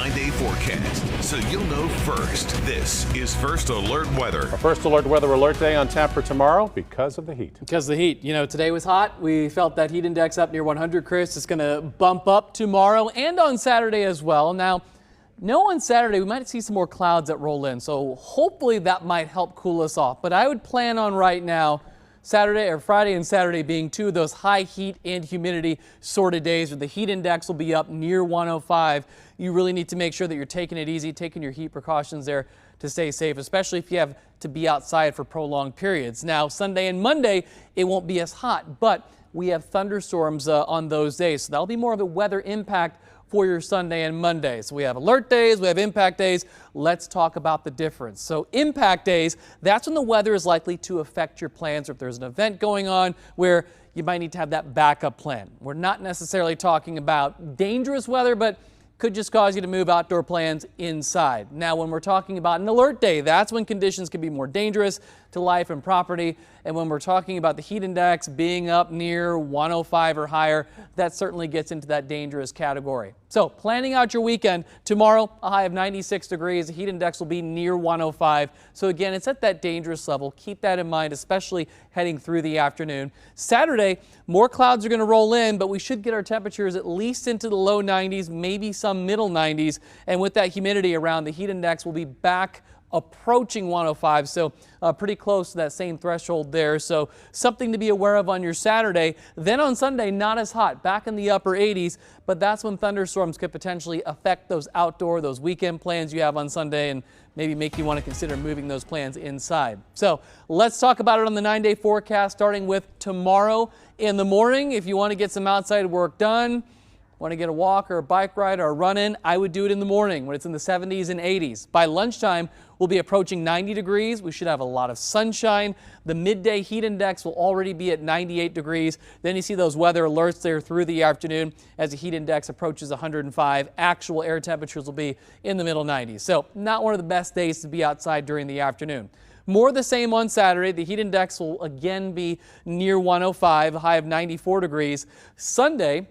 9-day forecast, so you'll know first. This is First Alert Weather. Our first alert weather alert day on tap for tomorrow because of the heat. Because of the heat. You know, today was hot. We felt that heat index up near 100, Chris. It's going to bump up tomorrow and on Saturday as well. Now, no, on Saturday we might see some more clouds that roll in, so hopefully that might help cool us off. But I would plan on right now Saturday or Friday and Saturday being two of those high heat and humidity sort of days where the heat index will be up near 105. You really need to make sure that you're taking it easy, taking your heat precautions there to stay safe, especially if you have to be outside for prolonged periods. Now, Sunday and Monday, it won't be as hot, but we have thunderstorms on those days, so that'll be more of a weather impact for your Sunday and Monday. So we have alert days, we have impact days. Let's talk about the difference. So impact days, that's when the weather is likely to affect your plans, or if there's an event going on where you might need to have that backup plan. We're not necessarily talking about dangerous weather, but could just cause you to move outdoor plans inside. Now, when we're talking about an alert day, that's when conditions can be more dangerous to life and property. And when we're talking about the heat index being up near 105 or higher, that certainly gets into that dangerous category. So planning out your weekend, tomorrow a high of 96 degrees, the heat index will be near 105. So again, it's at that dangerous level. Keep that in mind, especially heading through the afternoon. Saturday, more clouds are going to roll in, but we should get our temperatures at least into the low 90s, maybe some middle 90s. And with that humidity around, the heat index will be back approaching 105, so pretty close to that same threshold there. So something to be aware of on your Saturday. Then on Sunday, not as hot, back in the upper 80s, but that's when thunderstorms could potentially affect those outdoor, those weekend plans you have on Sunday and maybe make you want to consider moving those plans inside. So let's talk about it on the 9-day forecast, starting with tomorrow in the morning. If you want to get some outside work done, want to get a walk or a bike ride or a run in, I would do it in the morning when it's in the 70s and 80s. By lunchtime, we'll be approaching 90 degrees. We should have a lot of sunshine. The midday heat index will already be at 98 degrees. Then you see those weather alerts there through the afternoon as the heat index approaches 105. Actual air temperatures will be in the middle 90s. So not one of the best days to be outside during the afternoon. More the same on Saturday. The heat index will again be near 105, a high of 94 degrees. Sunday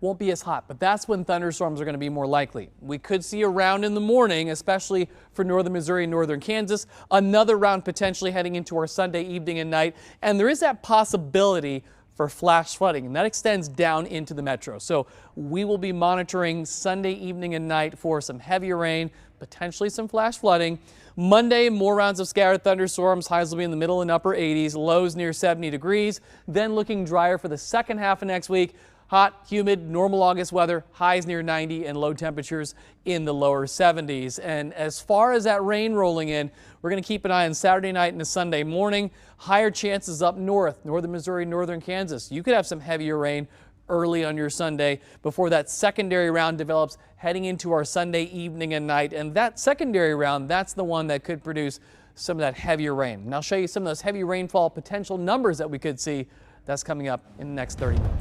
won't be as hot, but that's when thunderstorms are going to be more likely. We could see a round in the morning, especially for northern Missouri and northern Kansas. Another round potentially heading into our Sunday evening and night. And there is that possibility for flash flooding, and that extends down into the metro. So we will be monitoring Sunday evening and night for some heavier rain, potentially some flash flooding. Monday, more rounds of scattered thunderstorms. Highs will be in the middle and upper 80s, lows near 70 degrees. Then looking drier for the second half of next week. Hot, humid, normal August weather, highs near 90 and low temperatures in the lower 70s. And as far as that rain rolling in, we're going to keep an eye on Saturday night and Sunday morning. Higher chances up north, northern Missouri, northern Kansas. You could have some heavier rain early on your Sunday before that secondary round develops heading into our Sunday evening and night. And that secondary round, that's the one that could produce some of that heavier rain. And I'll show you some of those heavy rainfall potential numbers that we could see. That's coming up in the next 30 minutes.